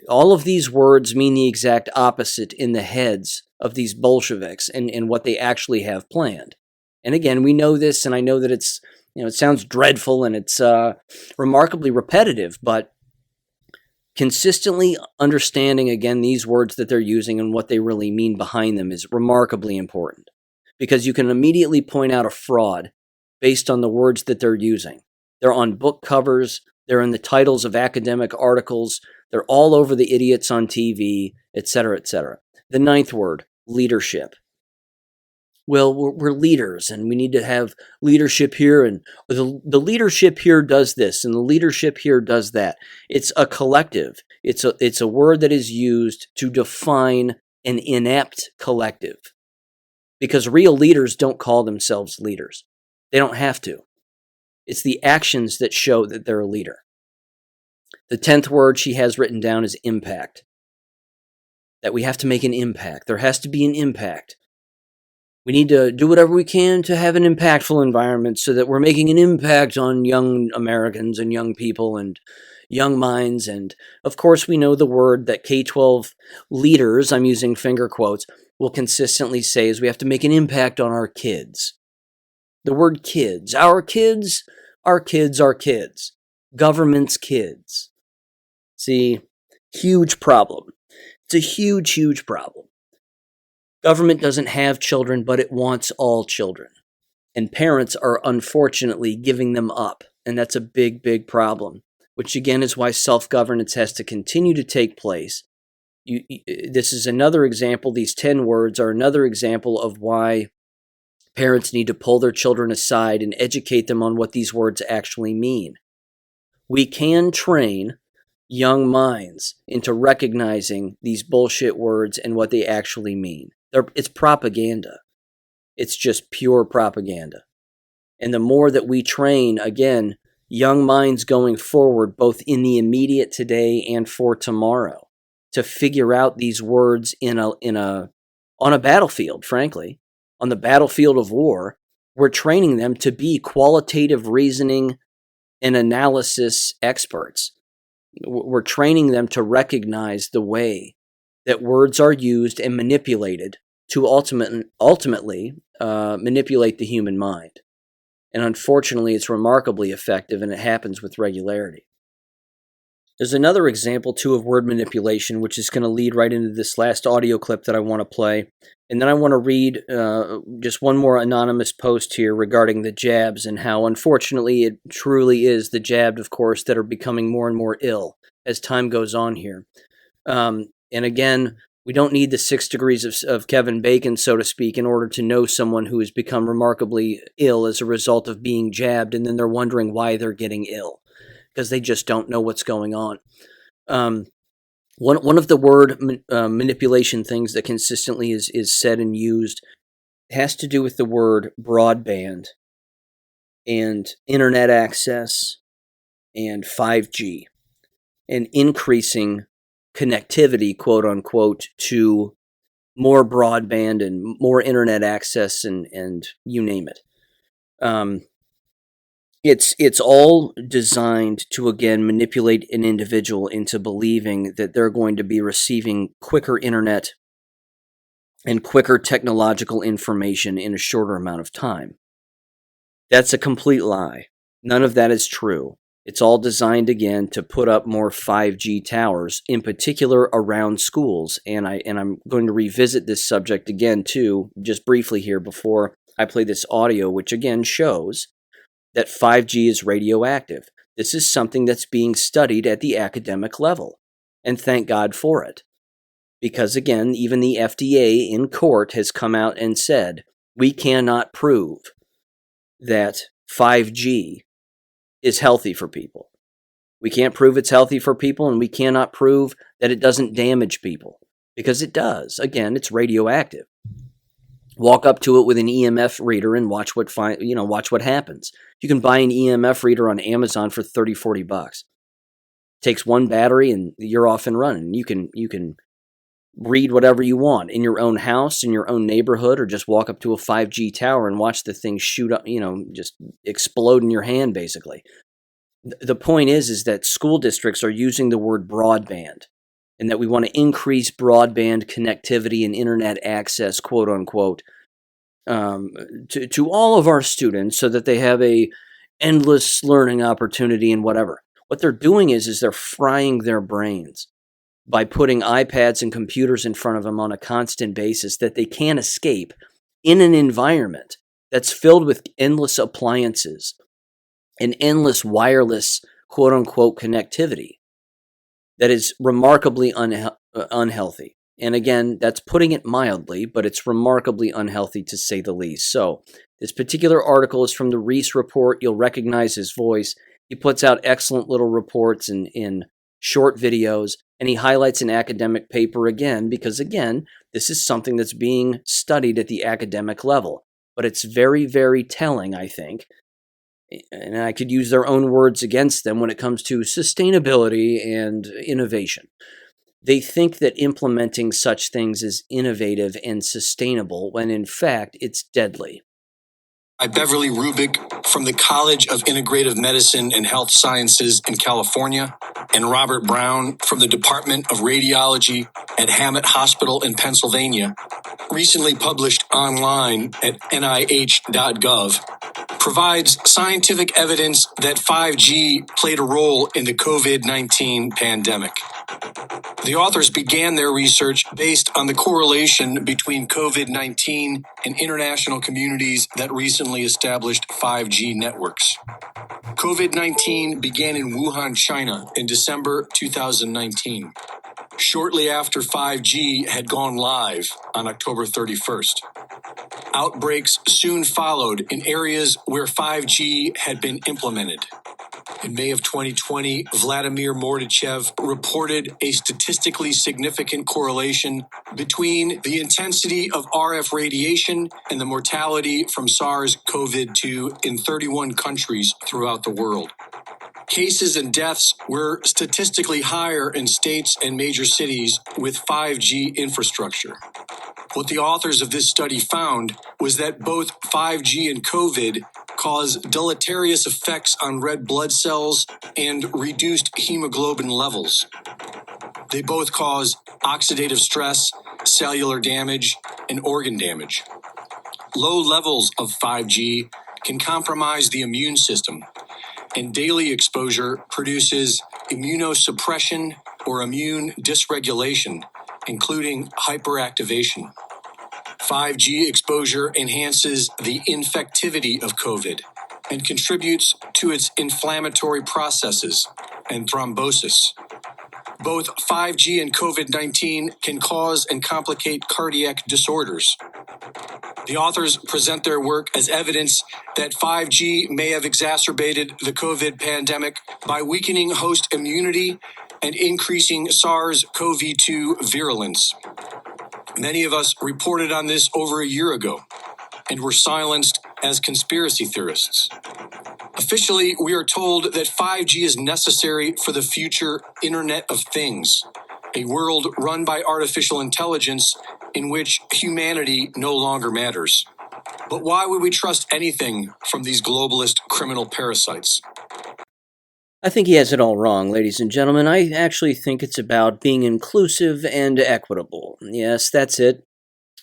All of these words mean the exact opposite in the heads of these Bolsheviks and what they actually have planned. And again, we know this, and I know that it's, it sounds dreadful and it's remarkably repetitive, but consistently understanding, again, these words that they're using and what they really mean behind them is remarkably important because you can immediately point out a fraud based on the words that they're using. They're on book covers, they're in the titles of academic articles, they're all over the idiots on TV, etc., etc. The ninth word, leadership. Well, we're leaders, and we need to have leadership here, and the leadership here does this, and the leadership here does that. It's a collective. It's a word that is used to define an inept collective, because real leaders don't call themselves leaders. They don't have to. It's the actions that show that they're a leader. The 10th word she has written down is impact. That we have to make an impact. There has to be an impact. We need to do whatever we can to have an impactful environment so that we're making an impact on young Americans and young people and young minds. And of course, we know the word that K-12 leaders, I'm using finger quotes, will consistently say is we have to make an impact on our kids. The word kids. Our kids, our kids, our kids. Government's kids. See, huge problem. It's a huge, huge problem. Government doesn't have children, but it wants all children. And parents are unfortunately giving them up. And that's a big, big problem, which again is why self-governance has to continue to take place. This is another example. These 10 words are another example of why parents need to pull their children aside and educate them on what these words actually mean. We can train young minds into recognizing these bullshit words and what they actually mean. It's propaganda. It's just pure propaganda. And the more that we train, again, young minds going forward, both in the immediate today and for tomorrow, to figure out these words on a battlefield, frankly, on the battlefield of war, we're training them to be qualitative reasoning and analysis experts. We're training them to recognize the way that words are used and manipulated to ultimately manipulate the human mind. And unfortunately, it's remarkably effective, and it happens with regularity. There's another example, too, of word manipulation, which is going to lead right into this last audio clip that I want to play. And then I want to read just one more anonymous post here regarding the jabs and how, unfortunately, it truly is the jabbed, of course, that are becoming more and more ill as time goes on here. And again, we don't need the 6 degrees of Kevin Bacon, so to speak, in order to know someone who has become remarkably ill as a result of being jabbed, and then they're wondering why they're getting ill, because they just don't know what's going on. One of the word manipulation things that consistently is said and used has to do with the word broadband and internet access and 5G and increasing connectivity, quote unquote, to more broadband and more internet access and you name it. It's all designed to, again, manipulate an individual into believing that they're going to be receiving quicker internet and quicker technological information in a shorter amount of time. That's a complete lie. None of that is true. It's all designed, again, to put up more 5G towers, in particular around schools. And I'm going to revisit this subject again, too, just briefly here before I play this audio, which again shows that 5G is radioactive. This is something that's being studied at the academic level. And thank God for it. Because again, even the FDA in court has come out and said, we cannot prove that 5G is healthy for people. We can't prove it's healthy for people, and we cannot prove that it doesn't damage people, because it does. Again, it's radioactive. Walk up to it with an EMF reader and watch what happens. You can buy an EMF reader on Amazon for $30-$40. Takes one battery and you're off and running. You can read whatever you want in your own house, in your own neighborhood, or just walk up to a 5G tower and watch the thing shoot up, just explode in your hand, basically. The point is that school districts are using the word broadband, and that we want to increase broadband connectivity and internet access, quote unquote, to all of our students so that they have a endless learning opportunity and whatever. What they're doing is they're frying their brains by putting iPads and computers in front of them on a constant basis that they can't escape in an environment that's filled with endless appliances and endless wireless, quote-unquote, connectivity that is remarkably unhealthy. And again, that's putting it mildly, but it's remarkably unhealthy to say the least. So this particular article is from the Reese Report. You'll recognize his voice. He puts out excellent little reports in short videos, and he highlights an academic paper again, because again, this is something that's being studied at the academic level. But it's very, very telling, I think, and I could use their own words against them when it comes to sustainability and innovation. They think that implementing such things is innovative and sustainable, when in fact it's deadly. By Beverly Rubik from the College of Integrative Medicine and Health Sciences in California. and Robert Brown from the Department of Radiology at Hammett Hospital in Pennsylvania, recently published online at nih.gov, provides scientific evidence that 5G played a role in the COVID-19 pandemic. The authors began their research based on the correlation between COVID-19 and international communities that recently established 5G networks. COVID-19 began in Wuhan, China in December 2019, shortly after 5G had gone live on October 31st. Outbreaks soon followed in areas where 5G had been implemented. In May of 2020, Vladimir Mordachev reported a statistically significant correlation between the intensity of RF radiation and the mortality from SARS-CoV-2 in 31 countries throughout the world. Cases and deaths were statistically higher in states and major cities with 5G infrastructure. What the authors of this study found was that both 5G and COVID cause deleterious effects on red blood cells and reduced hemoglobin levels. They both cause oxidative stress, cellular damage, and organ damage. Low levels of 5G can compromise the immune system, and daily exposure produces immunosuppression or immune dysregulation, including hyperactivation. 5G exposure enhances the infectivity of COVID and contributes to its inflammatory processes and thrombosis. Both 5G and COVID-19 can cause and complicate cardiac disorders. The authors present their work as evidence that 5G may have exacerbated the COVID pandemic by weakening host immunity and increasing SARS-CoV-2 virulence. Many of us reported on this over a year ago and were silenced as conspiracy theorists. Officially, we are told that 5G is necessary for the future Internet of Things, a world run by artificial intelligence in which humanity no longer matters. But why would we trust anything from these globalist criminal parasites? I think he has it all wrong, ladies and gentlemen. I actually think it's about being inclusive and equitable. Yes, that's it.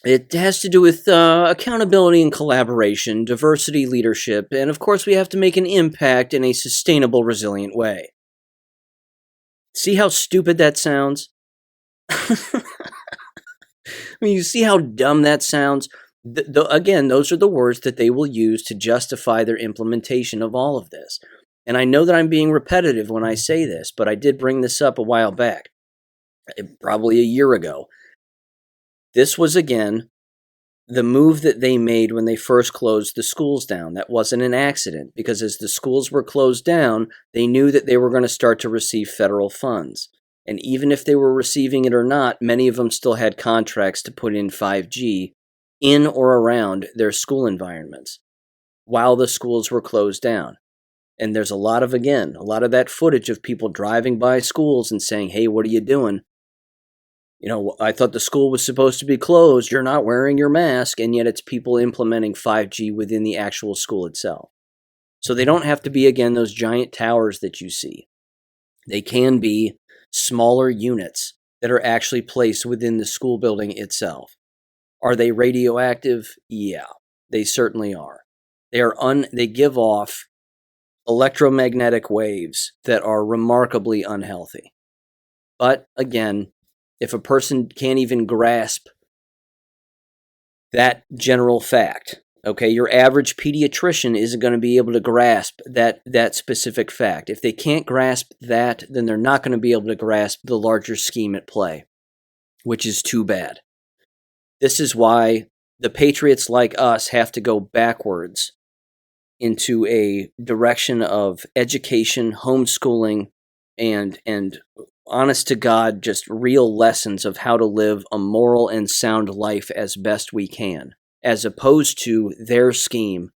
It has to do with accountability and collaboration, diversity, leadership, and of course we have to make an impact in a sustainable, resilient way. See how stupid that sounds? I mean, you see how dumb that sounds? Again, those are the words that they will use to justify their implementation of all of this. And I know that I'm being repetitive when I say this, but I did bring this up a while back, probably a year ago. This was, again, the move that they made when they first closed the schools down. That wasn't an accident, because as the schools were closed down, they knew that they were going to start to receive federal funds. And even if they were receiving it or not, many of them still had contracts to put in 5G in or around their school environments while the schools were closed down. And there's a lot of that footage of people driving by schools and saying, hey, what are you doing? You know, I thought the school was supposed to be closed. You're not wearing your mask. And yet it's people implementing 5G within the actual school itself. So they don't have to be, again, those giant towers that you see. They can be smaller units that are actually placed within the school building itself. Are they radioactive? Yeah, they certainly are. They give off electromagnetic waves that are remarkably unhealthy. But again, if a person can't even grasp that general fact, okay, your average pediatrician isn't going to be able to grasp that specific fact. If they can't grasp that, then they're not going to be able to grasp the larger scheme at play, which is too bad. This is why the patriots like us have to go backwards into a direction of education, homeschooling, and honest to God, just real lessons of how to live a moral and sound life as best we can, as opposed to their scheme,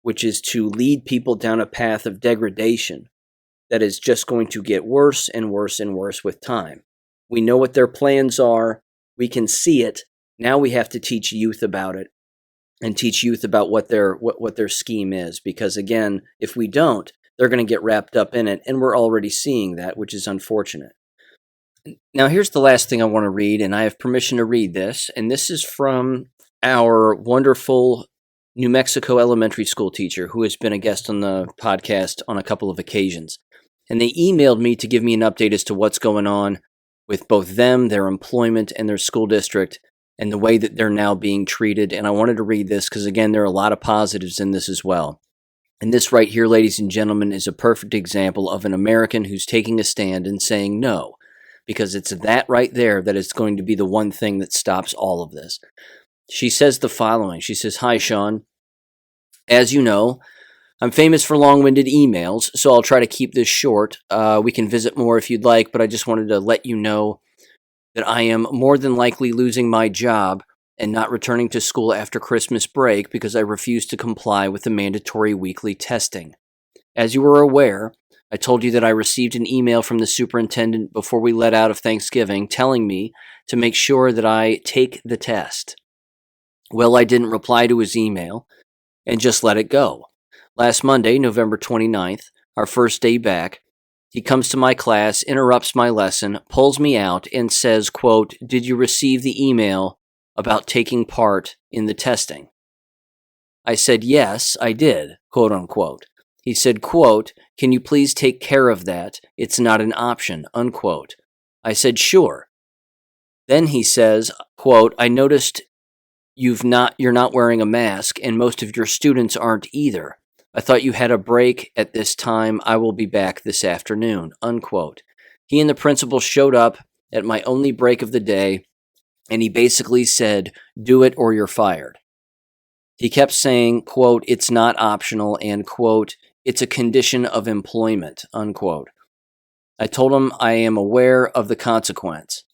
which is to lead people down a path of degradation that is just going to get worse and worse and worse with time. We know what their plans are. We can see it. Now we have to teach youth about it and teach youth about what their scheme is. Because again, if we don't, they're going to get wrapped up in it, and we're already seeing that, which is unfortunate. Now, here's the last thing I want to read, and I have permission to read this, and this is from our wonderful New Mexico elementary school teacher who has been a guest on the podcast on a couple of occasions. And they emailed me to give me an update as to what's going on with both them, their employment, and their school district, and the way that they're now being treated. And I wanted to read this because, again, there are a lot of positives in this as well. And this right here, ladies and gentlemen, is a perfect example of an American who's taking a stand and saying no, because it's that right there that is going to be the one thing that stops all of this. She says the following. She says, "Hi, Sean. As you know, I'm famous for long-winded emails, so I'll try to keep this short. We can visit more if you'd like, but I just wanted to let you know that I am more than likely losing my job and not returning to school after Christmas break because I refuse to comply with the mandatory weekly testing. As you are aware, I told you that I received an email from the superintendent before we let out of Thanksgiving telling me to make sure that I take the test. Well, I didn't reply to his email and just let it go. Last Monday, November 29th, our first day back, he comes to my class, interrupts my lesson, pulls me out, and says, quote, 'Did you receive the email about taking part in the testing?' I said, 'Yes, I did,' quote unquote. He said, quote, 'Can you please take care of that? It's not an option,' unquote. I said, 'Sure.' Then he says, quote, 'I noticed you're not wearing a mask, and most of your students aren't either. I thought you had a break at this time. I will be back this afternoon,' unquote. He and the principal showed up at my only break of the day, and he basically said, 'Do it or you're fired.' He kept saying, quote, 'It's not optional,' and quote, 'It's a condition of employment,' unquote. I told him I am aware of the consequence.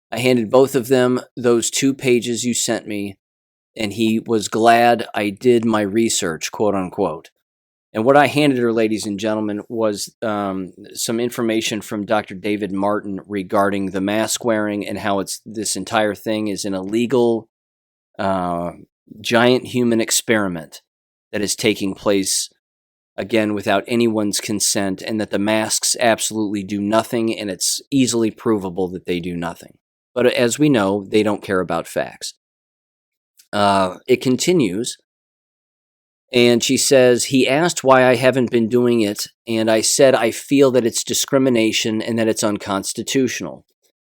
I handed both of them those 2 pages you sent me, and he was glad I did my research, quote unquote. And what I handed her, ladies and gentlemen, was some information from Dr. David Martin regarding the mask wearing and how this entire thing is an illegal, giant human experiment that is taking place, again, without anyone's consent, and that the masks absolutely do nothing, and it's easily provable that they do nothing. But as we know, they don't care about facts. It continues, and she says, "He asked why I haven't been doing it, and I said I feel that it's discrimination and that it's unconstitutional.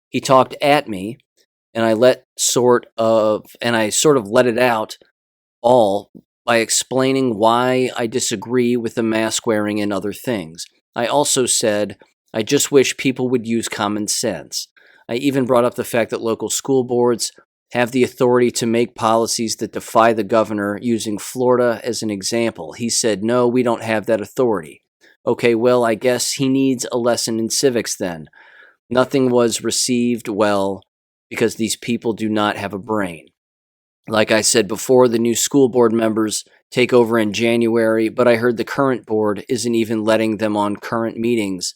He talked at me, and I sort of let it out all by explaining why I disagree with the mask wearing and other things. I also said, I just wish people would use common sense. I even brought up the fact that local school boards have the authority to make policies that defy the governor, using Florida as an example. He said, no, we don't have that authority. Okay, well, I guess he needs a lesson in civics then. Nothing was received well because these people do not have a brain. Like I said before, the new school board members take over in January, but I heard the current board isn't even letting them on current meetings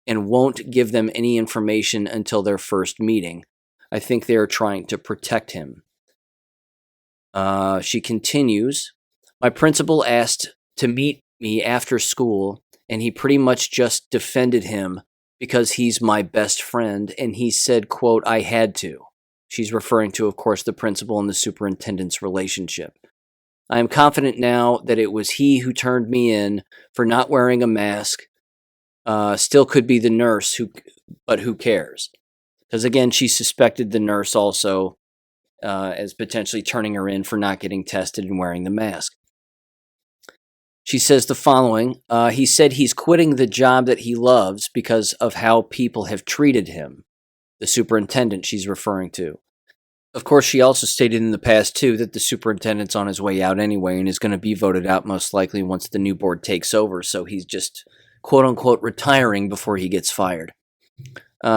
and won't give them any information until their first meeting. I think they are trying to protect him." She continues, "My principal asked to meet me after school, and he pretty much just defended him because he's my best friend, and he said, quote, I had to." She's referring to, of course, the principal and the superintendent's relationship. "I am confident now that it was he who turned me in for not wearing a mask. Still could be the nurse, but who cares?" Because, again, she suspected the nurse also as potentially turning her in for not getting tested and wearing the mask. She says the following, "He said he's quitting the job that he loves because of how people have treated him." The superintendent she's referring to. Of course, she also stated in the past, too, that the superintendent's on his way out anyway and is going to be voted out most likely once the new board takes over, so he's just, quote-unquote, retiring before he gets fired.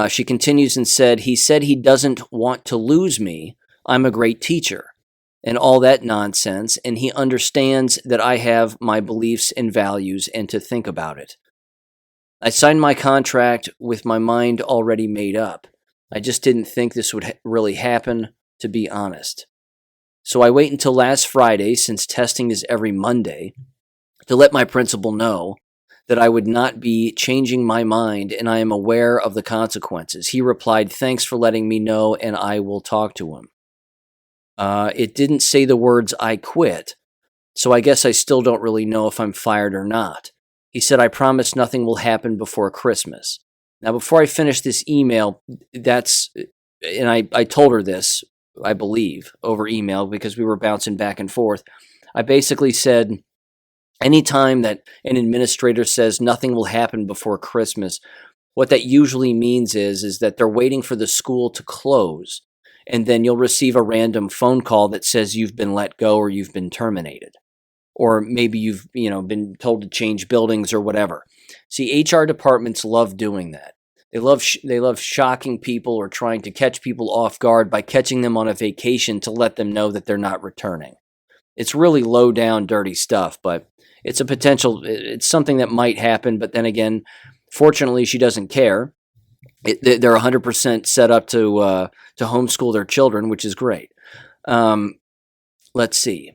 She continues and said, "He said he doesn't want to lose me. I'm a great teacher," and all that nonsense, and he understands that I have my beliefs and values and to think about it. I signed my contract with my mind already made up. I just didn't think this would really happen, to be honest. So I wait until last Friday, since testing is every Monday, to let my principal know that I would not be changing my mind, and I am aware of the consequences. He replied, "Thanks for letting me know, and I will talk to him." It didn't say the words, "I quit," so I guess I still don't really know if I'm fired or not. He said, "I promise nothing will happen before Christmas." Now, before I finish this email, and I told her this, I believe, over email because we were bouncing back and forth. I basically said, anytime that an administrator says nothing will happen before Christmas, what that usually means is that they're waiting for the school to close, and then you'll receive a random phone call that says you've been let go or you've been terminated. Or maybe you've been told to change buildings or whatever. See, HR departments love doing that. They love shocking people or trying to catch people off guard by catching them on a vacation to let them know that they're not returning. It's really low down, dirty stuff, but it's something that might happen. But then again, fortunately, she doesn't care. They're 100% set up to homeschool their children, which is great. Let's see.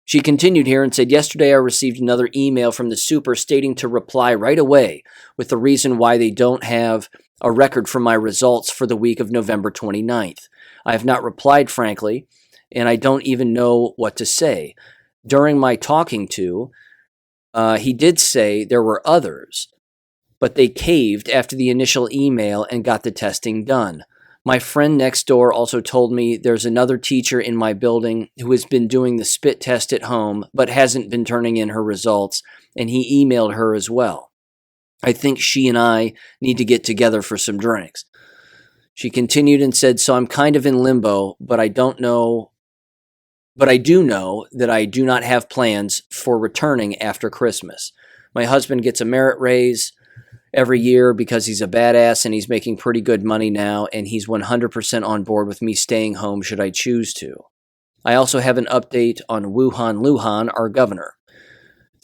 She continued here and said, "Yesterday I received another email from the super stating to reply right away with the reason why they don't have a record for my results for the week of November 29th. I have not replied, frankly, and I don't even know what to say. During my talking to, he did say there were others, but they caved after the initial email and got the testing done. My friend next door also told me there's another teacher in my building who has been doing the spit test at home but hasn't been turning in her results, and he emailed her as well. I think she and I need to get together for some drinks." She continued and said, "So I'm kind of in limbo, but I do know that I do not have plans for returning after Christmas. My husband gets a merit raise every year because he's a badass and he's making pretty good money now, and he's 100% on board with me staying home should I choose to. I also have an update on Wuhan Luhan, our governor.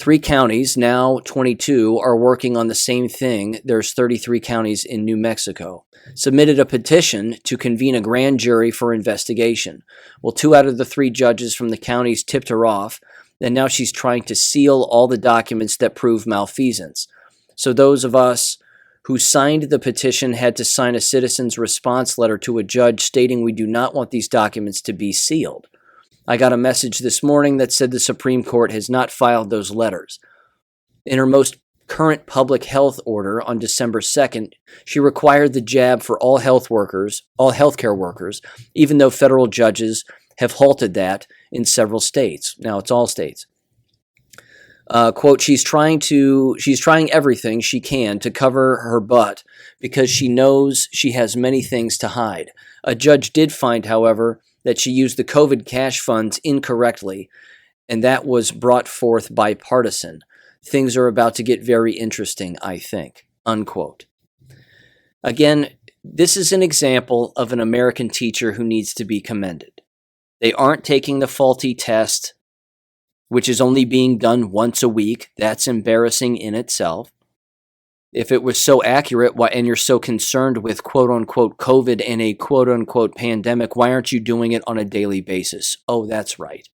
3 counties, now 22, are working on the same thing. There's 33 counties in New Mexico. Submitted a petition to convene a grand jury for investigation. Well, 2 out of the 3 judges from the counties tipped her off, and now she's trying to seal all the documents that prove malfeasance. So those of us who signed the petition had to sign a citizen's response letter to a judge stating we do not want these documents to be sealed. I got a message this morning that said the Supreme Court has not filed those letters. In her most current public health order on December 2nd, she required the jab for all healthcare workers, even though federal judges have halted that in several states. Now it's all states. Quote, she's trying everything she can to cover her butt because she knows she has many things to hide. A judge did find, however, that she used the COVID cash funds incorrectly, and that was brought forth bipartisan. Things are about to get very interesting, I think, unquote. Again, this is an example of an American teacher who needs to be commended. They aren't taking the faulty test, which is only being done once a week. That's embarrassing in itself. If it was so accurate, and you're so concerned with quote-unquote COVID and a quote-unquote pandemic, why aren't you doing it on a daily basis? Oh, that's right.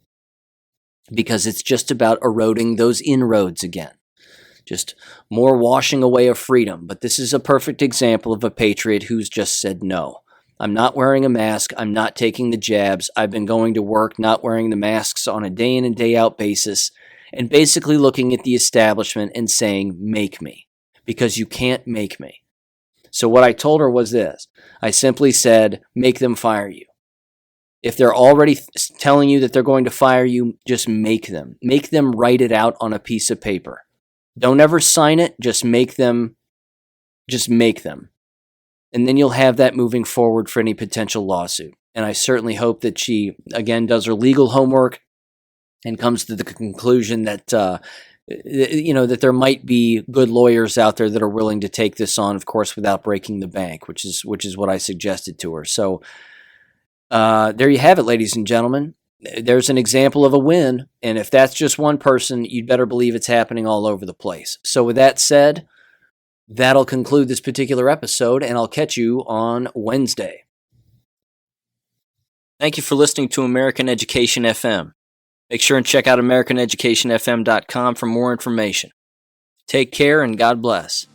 Because it's just about eroding those inroads again. Just more washing away of freedom. But this is a perfect example of a patriot who's just said no. I'm not wearing a mask. I'm not taking the jabs. I've been going to work, not wearing the masks on a day in and day out basis, and basically looking at the establishment and saying, make me, because you can't make me. So what I told her was this. I simply said, make them fire you. If they're already telling you that they're going to fire you, just make them. Make them write it out on a piece of paper. Don't ever sign it. Just make them. And then you'll have that moving forward for any potential lawsuit. And I certainly hope that she, again, does her legal homework and comes to the conclusion that, that there might be good lawyers out there that are willing to take this on, of course, without breaking the bank, which is what I suggested to her. So there you have it, ladies and gentlemen. There's an example of a win. And if that's just one person, you'd better believe it's happening all over the place. So with that said, that'll conclude this particular episode, and I'll catch you on Wednesday. Thank you for listening to American Education FM. Make sure and check out AmericanEducationFM.com for more information. Take care and God bless.